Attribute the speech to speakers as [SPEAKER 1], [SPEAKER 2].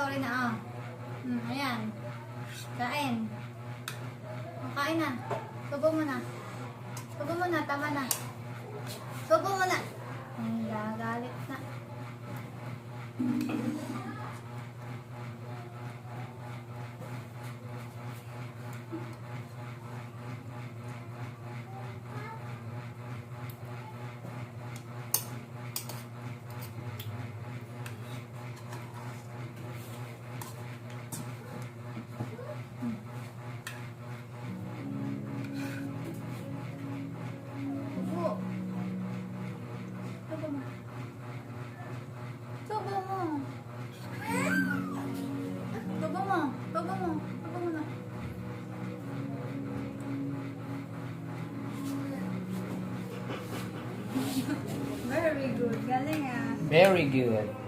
[SPEAKER 1] sorry na, ah. Ayan. Kain. Kain na. Subo mo na. Subo mo na, tama na. Subo mo na. Gagalit na. Very good. Galing ah.
[SPEAKER 2] Very good.